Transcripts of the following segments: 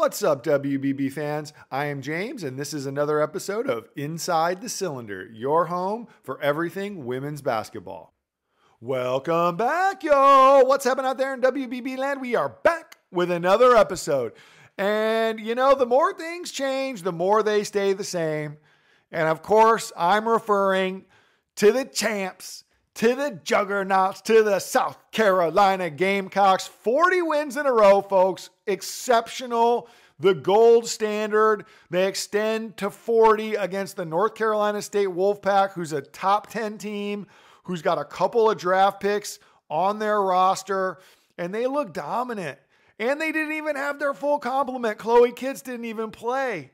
What's up, WBB fans? I am James, and this is another episode of Inside the Cylinder, your home for everything women's basketball. Welcome back, yo! What's happening out there in WBB land? We are back with another episode. And, the more things change, the more they stay the same. And, of course, I'm referring to the champs, to the juggernauts, to the South Carolina Gamecocks. 40 wins in a row, folks. Exceptional. The gold standard. They extend to 40 against the North Carolina State Wolfpack, who's a top 10 team, who's got a couple of draft picks on their roster, and they look dominant. And they didn't even have their full complement. Chloe Kitts didn't even play.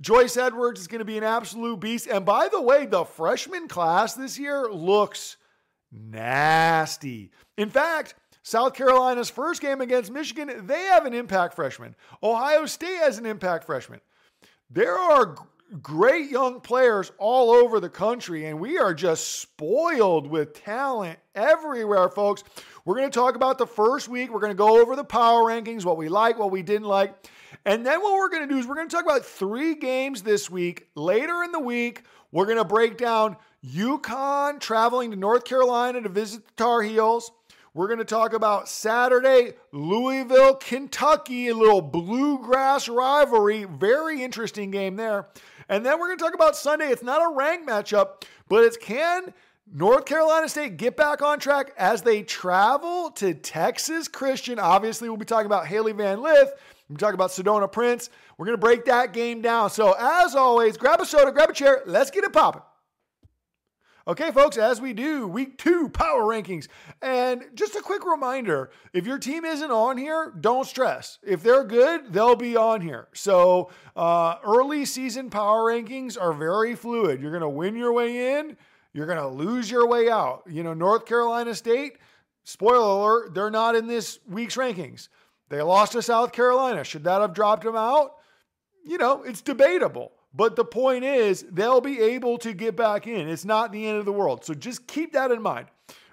Joyce Edwards is going to be an absolute beast. And by the way, the freshman class this year looks nasty. In fact, South Carolina's first game against Michigan, they have an impact freshman. Ohio State has an impact freshman. There are great young players all over the country, and we are just spoiled with talent everywhere, folks. We're going to talk about the first week. We're going to go over the power rankings, what we like, what we didn't like. And then what we're going to do is we're going to talk about 3 games this week. Later in the week, we're going to break down UConn traveling to North Carolina to visit the Tar Heels. We're going to talk about Saturday, Louisville, Kentucky, a little bluegrass rivalry. Very interesting game there. And then we're going to talk about Sunday. It's not a ranked matchup, but it's can North Carolina State get back on track as they travel to Texas Christian. Obviously, we'll be talking about Haley Van Lith. We'll be talking about Sedona Prince. We're going to break that game down. So as always, grab a soda, grab a chair. Let's get it popping. Okay, folks, as we do, week 2 power rankings. And just a quick reminder, if your team isn't on here, don't stress. If they're good, they'll be on here. So early season power rankings are very fluid. You're going to win your way in. You're going to lose your way out. North Carolina State, spoiler alert, they're not in this week's rankings. They lost to South Carolina. Should that have dropped them out? It's debatable. But the point is, they'll be able to get back in. It's not the end of the world. So just keep that in mind.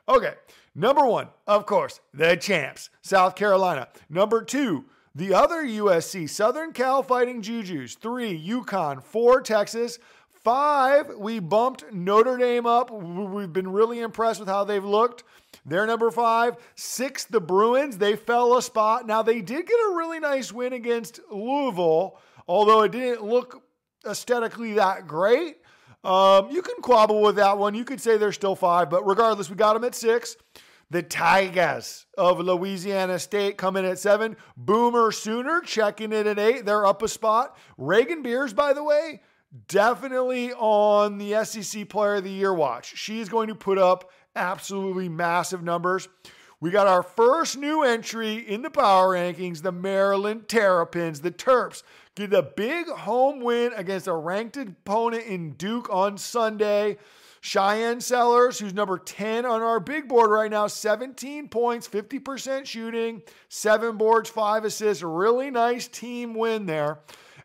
Okay, number 1, of course, the champs, South Carolina. Number 2, the other USC, Southern Cal Fighting Jujus. 3, UConn. 4, Texas. 5, we bumped Notre Dame up. We've been really impressed with how they've looked. They're number 5. 6, the Bruins. They fell a spot. Now, they did get a really nice win against Louisville, although it didn't look aesthetically that great. You can quabble with that one. You could say they're still 5, but regardless, we got them at 6. The Tigers of Louisiana State coming at 7. Boomer Sooner checking it at 8. They're up a spot. Reagan Beers, by the way, definitely on the SEC Player of the Year watch. She's going to put up absolutely massive numbers. We got our first new entry in the power rankings, the Maryland Terrapins, the Terps. Get a big home win against a ranked opponent in Duke on Sunday. Cheyenne Sellers, who's number 10 on our big board right now, 17 points, 50% shooting, 7 boards, 5 assists. Really nice team win there.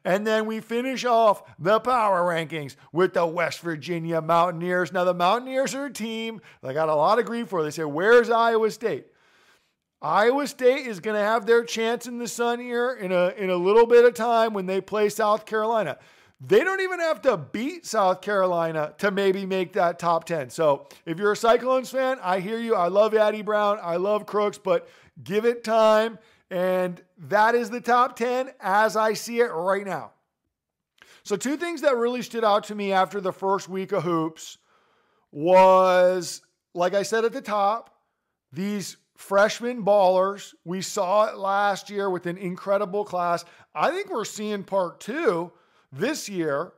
And then we finish off the power rankings with the West Virginia Mountaineers. Now, the Mountaineers are a team they got a lot of grief for. They say, where's Iowa State? Iowa State is going to have their chance in the sun here in a little bit of time when they play South Carolina. They don't even have to beat South Carolina to maybe make that top 10. So if you're a Cyclones fan, I hear you. I love Addie Brown. I love Crooks, but give it time. And that is the top 10 as I see it right now. So 2 things that really stood out to me after the first week of hoops was, like I said at the top, these freshman ballers. We saw it last year with an incredible class. I think we're seeing part 2 this year.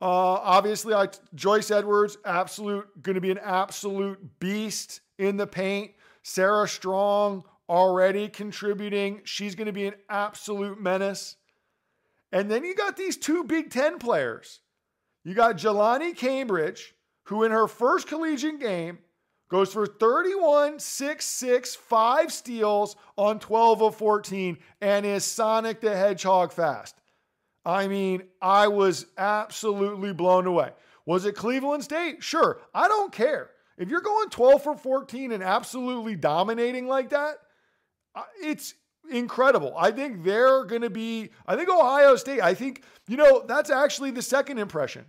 Obviously, Joyce Edwards, going to be an absolute beast in the paint. Sarah Strong already contributing. She's going to be an absolute menace. And then you got these 2 Big Ten players. You got Jelani Cambridge, who in her first collegiate game goes for 31, 6, 6, 5 steals on 12 of 14 and is Sonic the Hedgehog fast. I mean, I was absolutely blown away. Was it Cleveland State? Sure. I don't care. If you're going 12 for 14 and absolutely dominating like that, it's incredible. I think Ohio State, that's actually the second impression.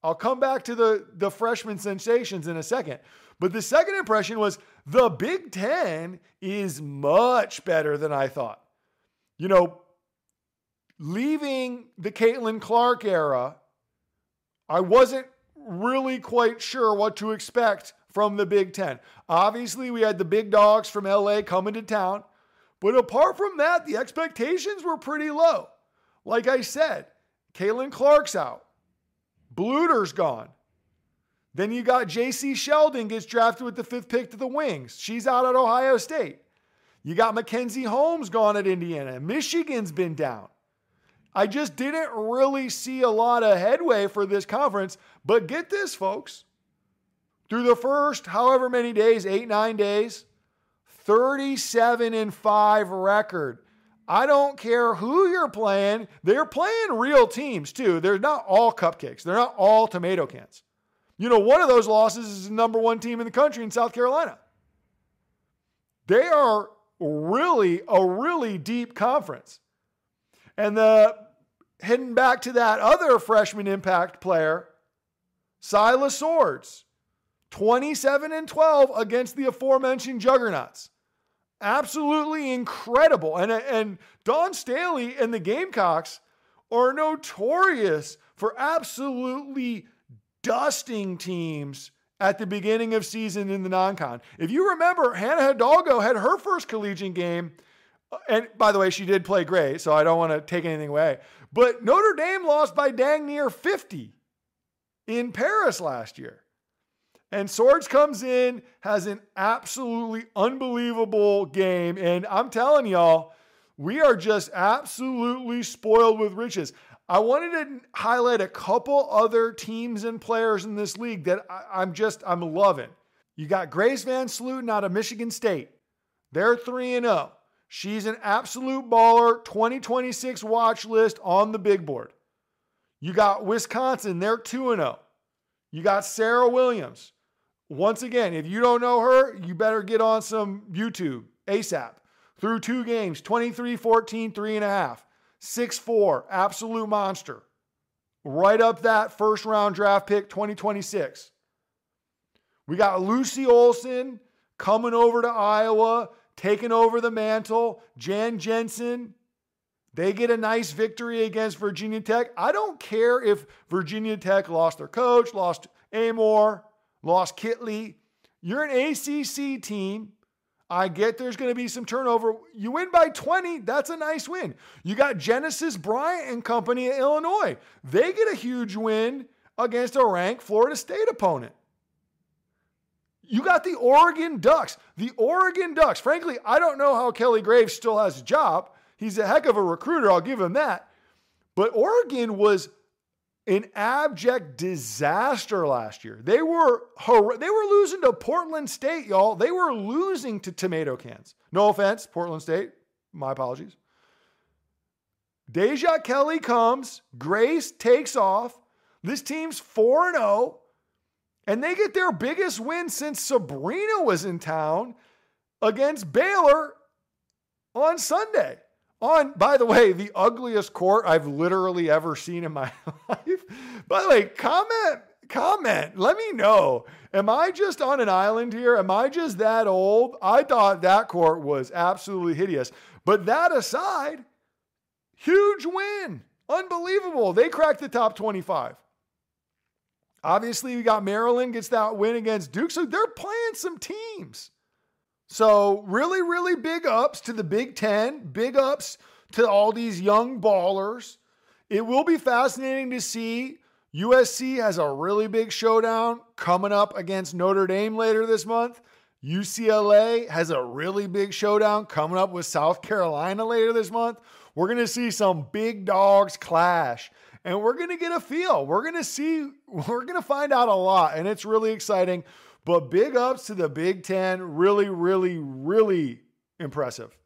I'll come back to the freshman sensations in a second. But the second impression was the Big Ten is much better than I thought. Leaving the Caitlin Clark era, I wasn't really quite sure what to expect from the Big Ten. Obviously, we had the big dogs from LA coming to town. But apart from that, the expectations were pretty low. Like I said, Caitlin Clark's out. Bluter's gone. Then you got J.C. Sheldon gets drafted with the 5th pick to the Wings. She's out at Ohio State. You got Mackenzie Holmes gone at Indiana. Michigan's been down. I just didn't really see a lot of headway for this conference. But get this, folks. Through the first however many days, 8-9 days, 37-5 record. I don't care who you're playing. They're playing real teams too. They're not all cupcakes. They're not all tomato cans. One of those losses is the number 1 team in the country in South Carolina. They are really a really deep conference. And heading back to that other freshman impact player, Silas Swords, 27-12 against the aforementioned juggernauts. Absolutely incredible. And Dawn Staley and the Gamecocks are notorious for absolutely dusting teams at the beginning of season in the non-con. If you remember, Hannah Hidalgo had her first collegiate game. And by the way, she did play great, so I don't want to take anything away. But Notre Dame lost by dang near 50 in Paris last year. And Swords comes in, has an absolutely unbelievable game. And I'm telling y'all, we are just absolutely spoiled with riches. I wanted to highlight a couple other teams and players in this league that I'm loving. You got Grace Van Sluten out of Michigan State. They're 3-0. She's an absolute baller, 2026 watch list on the big board. You got Wisconsin, they're 2-0. You got Sarah Williams. Once again, if you don't know her, you better get on some YouTube ASAP. Through 2 games, 23-14, 3.5. 6'4", absolute monster. Right up that first round draft pick, 2026. We got Lucy Olson coming over to Iowa, taking over the mantle. Jan Jensen, they get a nice victory against Virginia Tech. I don't care if Virginia Tech lost their coach, lost Amor, lost Kitley. You're an ACC team. I get there's going to be some turnover. You win by 20, that's a nice win. You got Genesis Bryant and company at Illinois. They get a huge win against a ranked Florida State opponent. You got the Oregon Ducks. The Oregon Ducks. Frankly, I don't know how Kelly Graves still has a job. He's a heck of a recruiter, I'll give him that. But Oregon was an abject disaster last year. They were losing to Portland State, y'all. They were losing to tomato cans. No offense, Portland State. My apologies. Deja Kelly comes. Grace takes off. This team's 4-0. And they get their biggest win since Sabrina was in town against Baylor on Sunday. On, by the way, the ugliest court I've literally ever seen in my life. By the way, comment. Let me know. Am I just on an island here? Am I just that old? I thought that court was absolutely hideous. But that aside, huge win. Unbelievable. They cracked the top 25. Obviously, we got Maryland gets that win against Duke. So they're playing some teams. So really, really big ups to the Big Ten. Big ups to all these young ballers. It will be fascinating to see. USC has a really big showdown coming up against Notre Dame later this month. UCLA has a really big showdown coming up with South Carolina later this month. We're going to see some big dogs clash. And we're going to get a feel. We're going to find out a lot. And it's really exciting. But big ups to the Big Ten. Really, really, really impressive.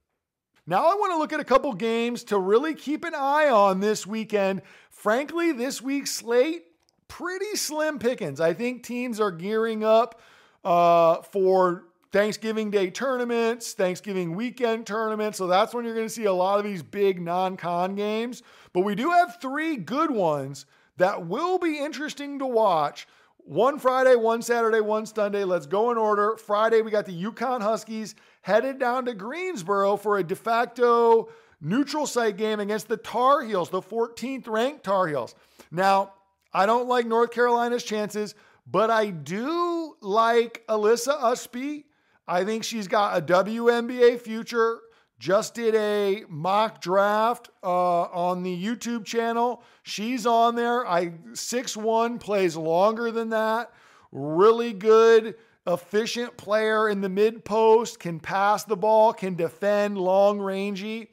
Now I want to look at a couple games to really keep an eye on this weekend. Frankly, this week's slate, pretty slim pickings. I think teams are gearing up for Thanksgiving Day tournaments, Thanksgiving weekend tournaments. So that's when you're going to see a lot of these big non-con games. But we do have 3 good ones that will be interesting to watch. One Friday, one Saturday, one Sunday. Let's go in order. Friday, we got the UConn Huskies headed down to Greensboro for a de facto neutral site game against the Tar Heels, the 14th ranked Tar Heels. Now, I don't like North Carolina's chances, but I do like Alyssa Usby. I think she's got a WNBA future. Just did a mock draft on the YouTube channel. She's on there. 6'1", plays longer than that. Really good, efficient player in the mid post, can pass the ball, can defend, long rangey.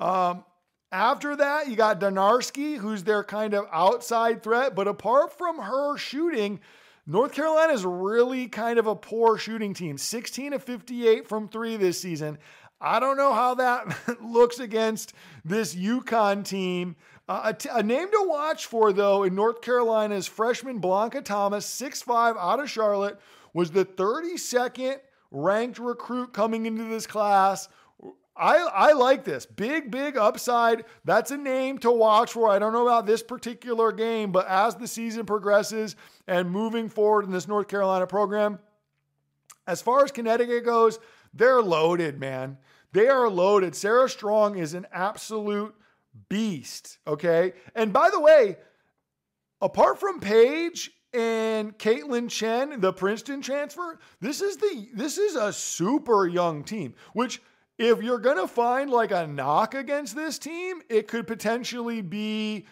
After that, you got Donarski, who's their kind of outside threat. But apart from her shooting, North Carolina is really kind of a poor shooting team. 16 of 58 from 3 this season. I don't know how that looks against this UConn team. A name to watch for, though, in North Carolina's freshman Blanca Thomas, 6'5", out of Charlotte, was the 32nd ranked recruit coming into this class. I like this. Big upside. That's a name to watch for. I don't know about this particular game, but as the season progresses and moving forward in this North Carolina program, as far as Connecticut goes, they're loaded, man. They are loaded. Sarah Strong is an absolute beast, okay? And by the way, apart from Paige and Caitlin Chen, the Princeton transfer, this is a super young team, which if you're going to find like a knock against this team, it could potentially be,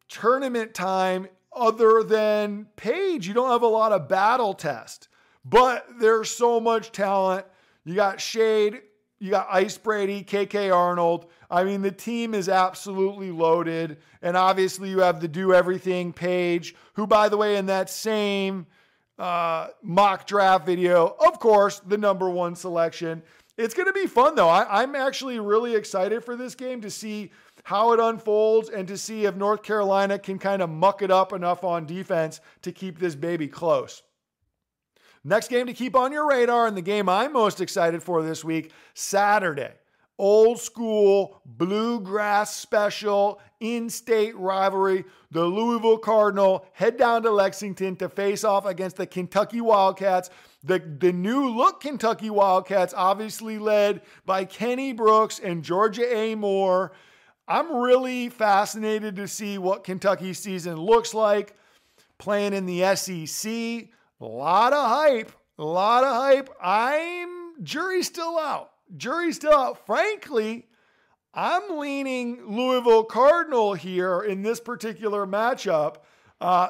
tournament time other than Paige. You don't have a lot of battle test, but there's so much talent. You got Shade, you got Ice Brady, KK Arnold. I mean, the team is absolutely loaded. And obviously you have the do everything Paige, who, by the way, in that same mock draft video, of course, the number 1 selection. It's going to be fun, though. I'm actually really excited for this game to see how it unfolds and to see if North Carolina can kind of muck it up enough on defense to keep this baby close. Next game to keep on your radar, and the game I'm most excited for this week, Saturday. Old school, bluegrass special, in-state rivalry. The Louisville Cardinal head down to Lexington to face off against the Kentucky Wildcats. The new look Kentucky Wildcats, obviously led by Kenny Brooks and Georgia A. Moore. I'm really fascinated to see what Kentucky's season looks like. Playing in the SEC. A lot of hype. Jury's still out. Frankly, I'm leaning Louisville Cardinal here in this particular matchup.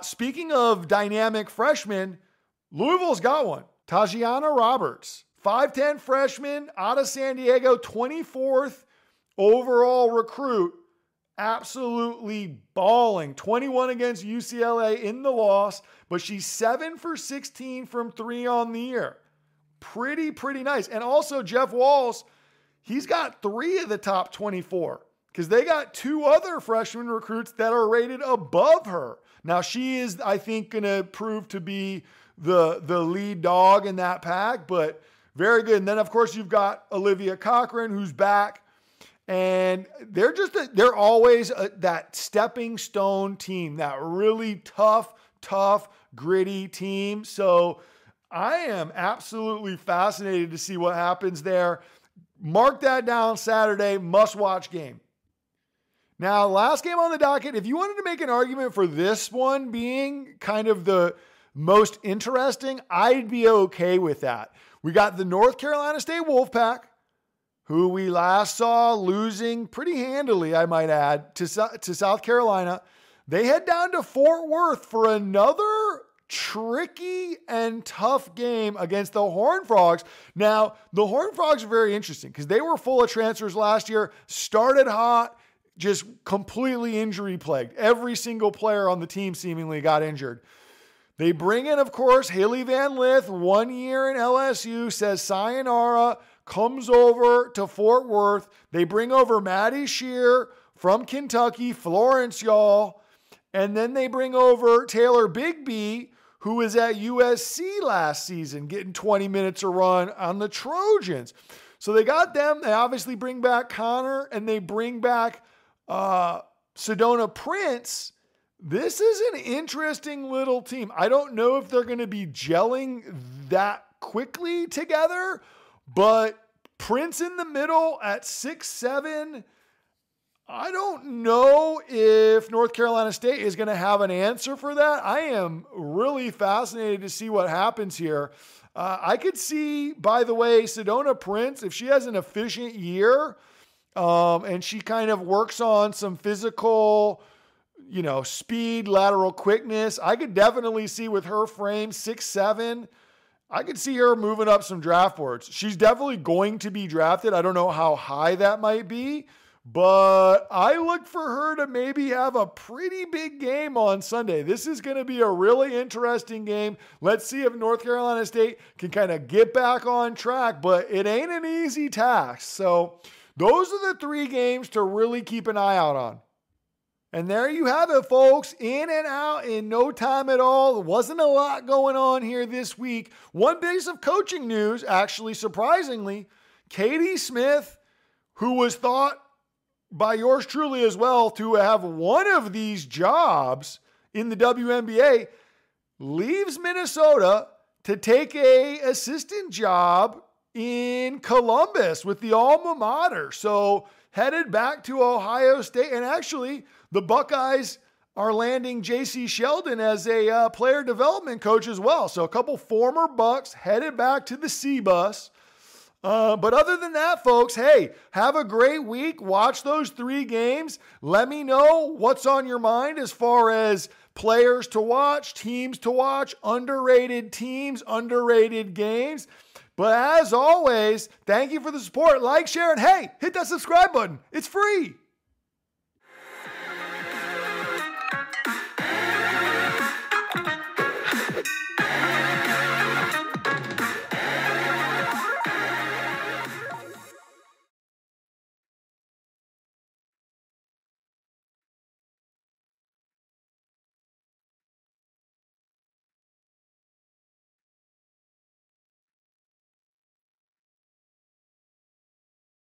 Speaking of dynamic freshmen, Louisville's got one. Tajiana Roberts, 5'10" freshman out of San Diego, 24th overall recruit. Absolutely balling. 21 against UCLA in the loss, but she's 7 for 16 from 3 on the year. Pretty nice. And also Jeff Walls, he's got 3 of the top 24 because they got 2 other freshman recruits that are rated above her. Now she is, I think, going to prove to be the lead dog in that pack, but very good. And then of course you've got Olivia Cochran, who's back. And they're always that stepping stone team, that really tough, gritty team. So I am absolutely fascinated to see what happens there. Mark that down, Saturday, must-watch game. Now, last game on the docket, if you wanted to make an argument for this one being kind of the most interesting, I'd be okay with that. We got the North Carolina State Wolfpack, who we last saw losing pretty handily, I might add, to South Carolina. They head down to Fort Worth for another tricky and tough game against the Horned Frogs. Now, the Horned Frogs are very interesting because they were full of transfers last year, started hot, just completely injury plagued. Every single player on the team seemingly got injured. They bring in, of course, Haley Van Lith, 1 year in LSU, says sayonara, comes over to Fort Worth. They bring over Maddie Shear from Kentucky, Florence, y'all. And then they bring over Taylor Bigby, who was at USC last season, getting 20 minutes a run on the Trojans. So they got them. They obviously bring back Connor, and they bring back Sedona Prince. This is an interesting little team. I don't know if they're going to be gelling that quickly together, but Prince in the middle at 6'7", I don't know if North Carolina State is going to have an answer for that. I am really fascinated to see what happens here. I could see, by the way, Sedona Prince, if she has an efficient year and she kind of works on some physical, speed, lateral quickness, I could definitely see with her frame, 6'7", I could see her moving up some draft boards. She's definitely going to be drafted. I don't know how high that might be, but I look for her to maybe have a pretty big game on Sunday. This is going to be a really interesting game. Let's see if North Carolina State can kind of get back on track, but it ain't an easy task. So those are the 3 games to really keep an eye out on. And there you have it, folks. In and out in no time at all. There wasn't a lot going on here this week. One piece of coaching news, actually, surprisingly, Katie Smith, who was thought by yours truly as well to have one of these jobs in the WNBA, leaves Minnesota to take a assistant job in Columbus with the alma mater. So headed back to Ohio State. And actually, the Buckeyes are landing J.C. Sheldon as a player development coach as well. So a couple former Bucks headed back to the C-Bus. But other than that, folks, hey, have a great week. Watch those 3 games. Let me know what's on your mind as far as players to watch, teams to watch, underrated teams, underrated games. But as always, thank you for the support. Like, share, and hey, hit that subscribe button. It's free.